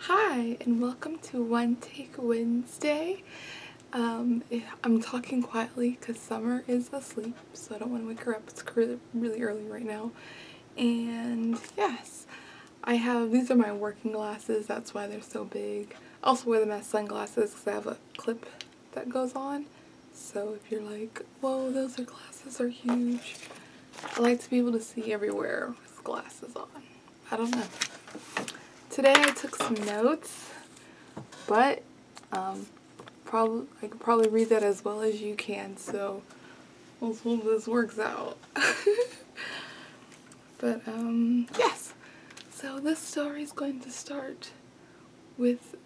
Hi, and welcome to One Take Wednesday. I'm talking quietly because Summer is asleep, so I don't want to wake her up. It's really early right now. And yes, these are my working glasses, that's why they're so big. I also wear them as sunglasses because I have a clip that goes on. So if you're like, whoa, those glasses are huge. I like to be able to see everywhere with glasses on. I don't know. Today I took some notes, but I could probably read that as well as you can, so we'll see if this works out. But yes, so this story is going to start with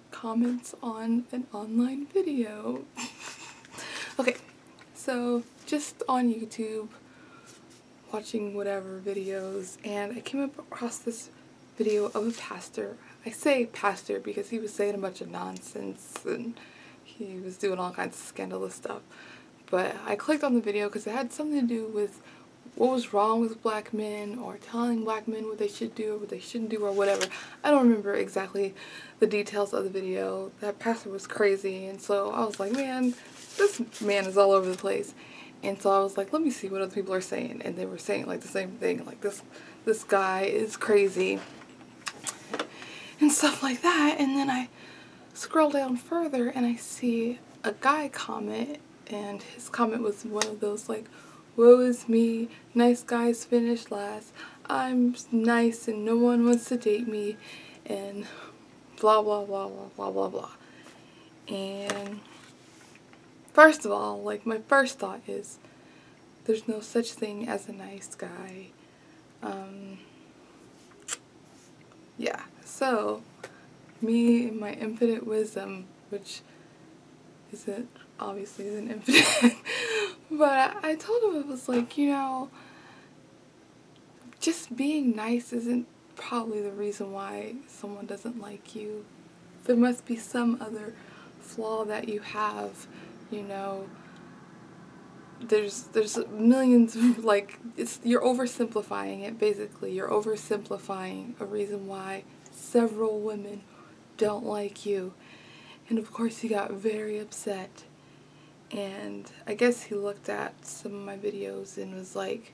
comments on an online video. Okay, so just on YouTube, watching whatever videos, and I came across this video of a pastor. I say pastor because he was saying a bunch of nonsense and he was doing all kinds of scandalous stuff. But I clicked on the video because it had something to do with what was wrong with black men, or telling black men what they should do or what they shouldn't do or whatever. I don't remember exactly the details of the video. That pastor was crazy, and so I was like, man, this man is all over the place. And so I was like, let me see what other people are saying. And they were saying like the same thing, like this guy is crazy and stuff like that. And then I scroll down further and I see a guy comment, and his comment was one of those like, woe is me, nice guys finish last, I'm nice and no one wants to date me, and blah blah blah blah blah blah blah. And first of all, like, my first thought is there's no such thing as a nice guy. Yeah, so me and my infinite wisdom, which obviously isn't infinite, but I told him, it was like, you know, just being nice isn't probably the reason why someone doesn't like you. There must be some other flaw that you have, you know. There's millions of, like, you're oversimplifying it, basically. You're oversimplifying a reason why several women don't like you. And of course he got very upset. And I guess he looked at some of my videos and was like,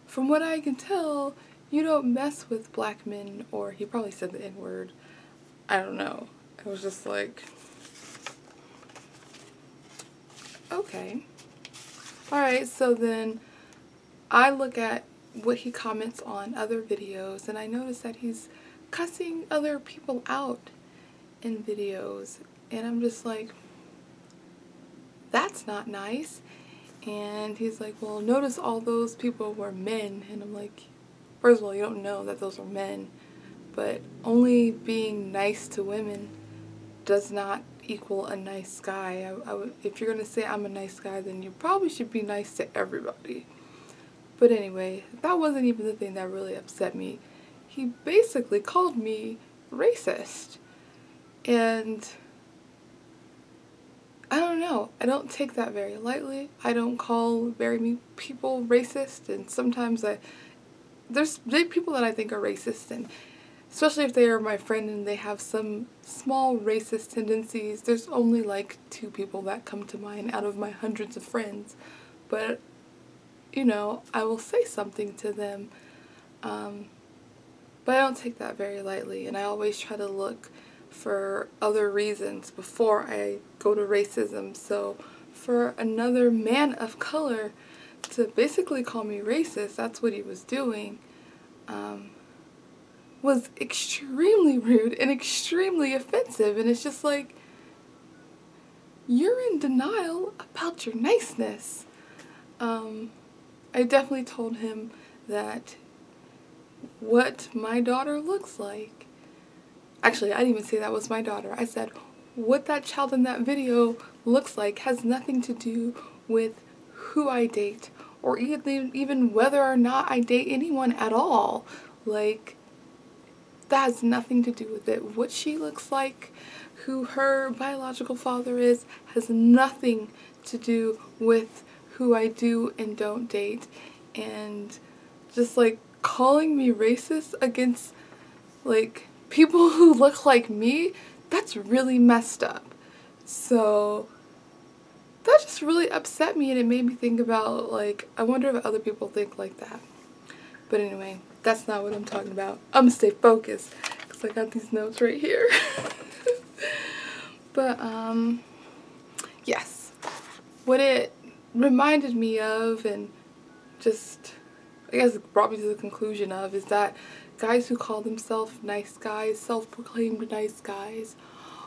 from what I can tell, you don't mess with black men, or he probably said the N-word. I don't know. I was just like, okay. Alright, so then I look at what he comments on other videos, and I notice that he's cussing other people out in videos, and I'm just like, that's not nice. And he's like, well, notice all those people were men. And I'm like, first of all, you don't know that those are men, but only being nice to women does not equal a nice guy. If you're going to say I'm a nice guy, then you probably should be nice to everybody. But anyway, that wasn't even the thing that really upset me. He basically called me racist. And I don't know. I don't take that very lightly. I don't call very many people racist, and sometimes there's people that I think are racist, and especially if they are my friend and they have some small racist tendencies. There's only like 2 people that come to mind out of my hundreds of friends, but you know, I will say something to them, but I don't take that very lightly, and I always try to look for other reasons before I go to racism. So for another man of color to basically call me racist, that's what he was doing, was extremely rude and extremely offensive. And it's just like, you're in denial about your niceness. I definitely told him that what my daughter looks like, actually, I didn't even say that was my daughter. I said, what that child in that video looks like has nothing to do with who I date, or even whether or not I date anyone at all. Like, that has nothing to do with it. What she looks like, who her biological father is, has nothing to do with who I do and don't date. And just like calling me racist against, like, people who look like me, that's really messed up. So that just really upset me, and it made me think about, like, I wonder if other people think like that. But anyway, that's not what I'm talking about. I'm gonna stay focused because I got these notes right here. But yes, what it reminded me of, and just, I guess, brought me to the conclusion of, is that guys who call themselves nice guys, self-proclaimed nice guys,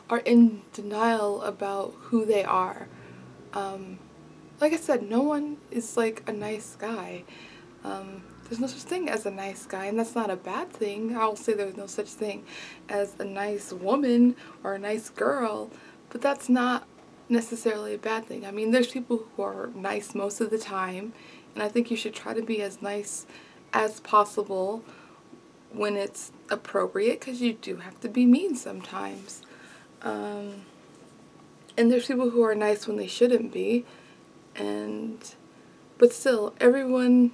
are in denial about who they are. Like I said, no one is like a nice guy. There's no such thing as a nice guy, and that's not a bad thing. I'll say there's no such thing as a nice woman or a nice girl, but that's not necessarily a bad thing. I mean, there's people who are nice most of the time, and I think you should try to be as nice as possible when it's appropriate, because you do have to be mean sometimes. And there's people who are nice when they shouldn't be, but still, everyone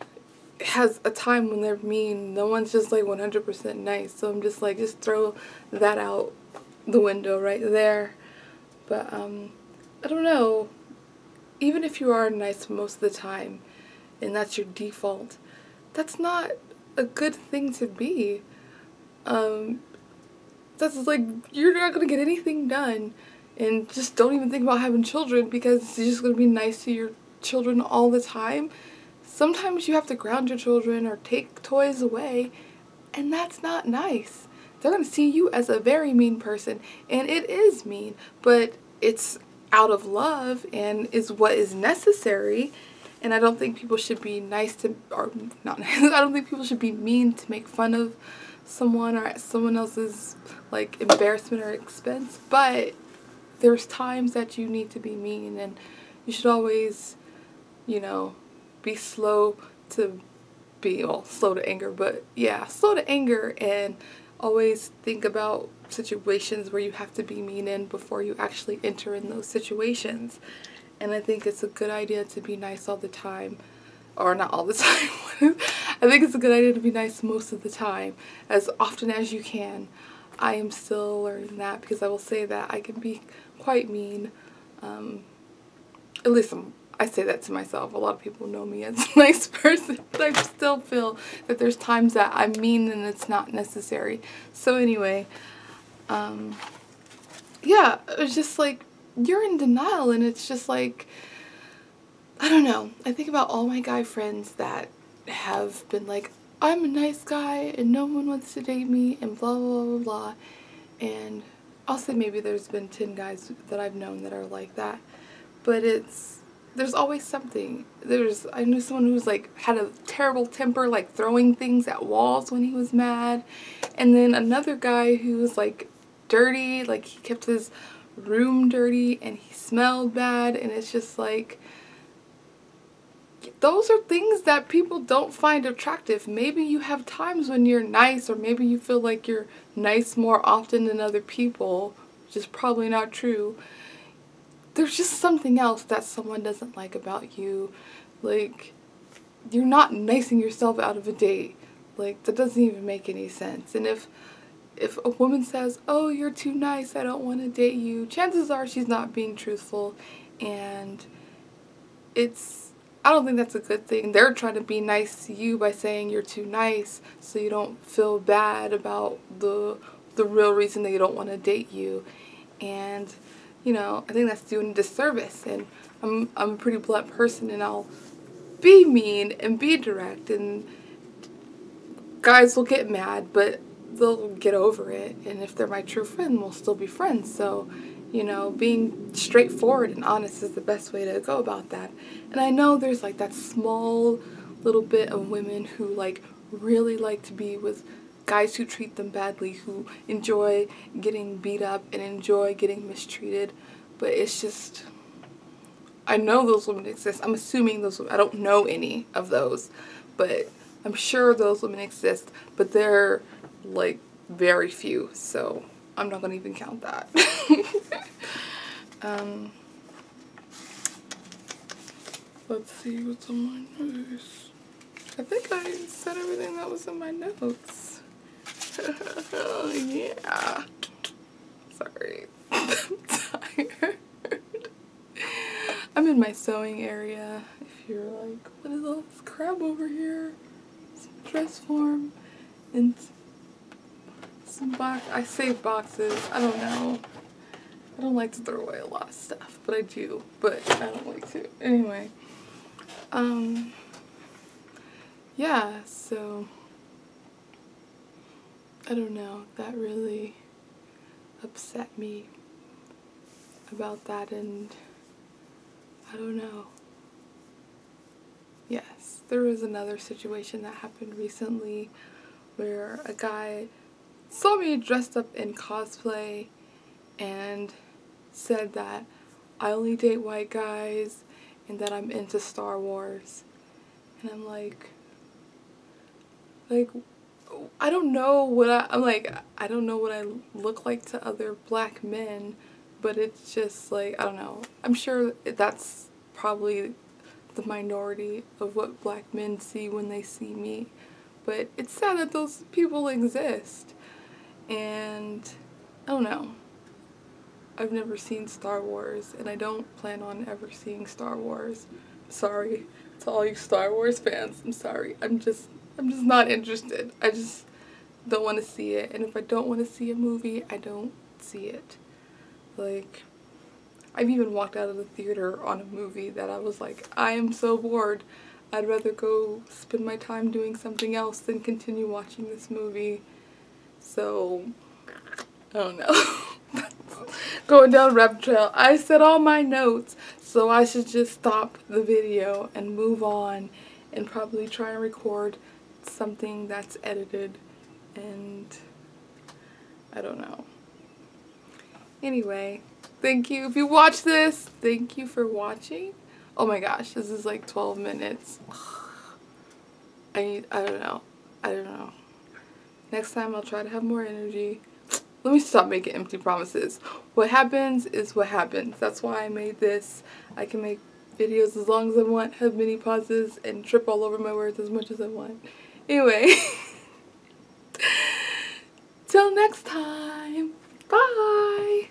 has a time when they're mean. No one's just like 100% nice. So I'm just like, just throw that out the window right there. But I don't know, even if you are nice most of the time and that's your default, that's not a good thing to be. That's like, you're not gonna get anything done. And just don't even think about having children, because you're just gonna be nice to your children all the time. Sometimes you have to ground your children or take toys away, and that's not nice. They're going to see you as a very mean person, and it is mean, but it's out of love and is what is necessary. And I don't think people should be nice to, or not nice, I don't think people should be mean to make fun of someone or at someone else's, like, embarrassment or expense. But there's times that you need to be mean, and you should always, you know, be slow to anger, but yeah, slow to anger, and always think about situations where you have to be mean in before you actually enter in those situations. And I think it's a good idea to be nice all the time, or not all the time. I think it's a good idea to be nice most of the time, as often as you can. I am still learning that, because I will say that I can be quite mean. At least I say that to myself. A lot of people know me as a nice person, but I still feel that there's times that I'm mean and it's not necessary. So anyway, yeah, it's just like, you're in denial, and it's just like, I don't know. I think about all my guy friends that have been like, I'm a nice guy and no one wants to date me and blah, blah, blah, blah. And I'll say maybe there's been 10 guys that I've known that are like that. But there's always something. I knew someone who was like, had a terrible temper, like throwing things at walls when he was mad. And then another guy who was like dirty, like he kept his room dirty and he smelled bad. And it's just like, those are things that people don't find attractive. Maybe you have times when you're nice, or maybe you feel like you're nice more often than other people, which is probably not true. There's just something else that someone doesn't like about you. Like, you're not nicing yourself out of a date. Like, that doesn't even make any sense. And if a woman says, oh, you're too nice, I don't want to date you, chances are she's not being truthful. And I don't think that's a good thing. They're trying to be nice to you by saying you're too nice, so you don't feel bad about the real reason they don't want to date you. And, you know, I think that's doing a disservice. And I'm a pretty blunt person, and I'll be mean and be direct, and guys will get mad, but they'll get over it. And if they're my true friend, we'll still be friends. So, you know, being straightforward and honest is the best way to go about that. And I know there's like that small little bit of women who like really like to be with guys who treat them badly, who enjoy getting beat up and enjoy getting mistreated. But it's just, I know those women exist. I'm assuming those women, I don't know any of those, but I'm sure those women exist, but they're like very few, so I'm not gonna even count that. Let's see what's on my notes. I think I said everything that was in my notes. Yeah. Yeah. Sorry. I'm tired. I'm in my sewing area. If you're like, what is all this crap over here? Some dress form and some I save boxes. I don't know. I don't like to throw away a lot of stuff, but I do. But I don't like to. Anyway. Yeah, so I don't know. That really upset me about that, and I don't know. Yes, there was another situation that happened recently where a guy saw me dressed up in cosplay and said that I only date white guys and that I'm into Star Wars. And I'm like, I don't know what I'm like, I don't know what I look like to other black men, but it's just like, I don't know. I'm sure that's probably the minority of what black men see when they see me. But it's sad that those people exist. And I don't know. I've never seen Star Wars, and I don't plan on ever seeing Star Wars. Sorry to all you Star Wars fans. I'm sorry. I'm just not interested. I just don't want to see it. And if I don't want to see a movie, I don't see it. Like, I've even walked out of the theater on a movie that I was like, I am so bored. I'd rather go spend my time doing something else than continue watching this movie. So, I don't know. Going down a rabbit trail. I said all my notes, so I should just stop the video and move on and probably try and record something that's edited, and I don't know. Anyway, thank you. If you watch this, thank you for watching. Oh my gosh, this is like 12 minutes. I don't know. Next time I'll try to have more energy. Let me stop making empty promises. What happens is what happens. That's why I made this. I can make videos as long as I want, have many pauses, and trip all over my words as much as I want. Anyway. Till next time. Bye.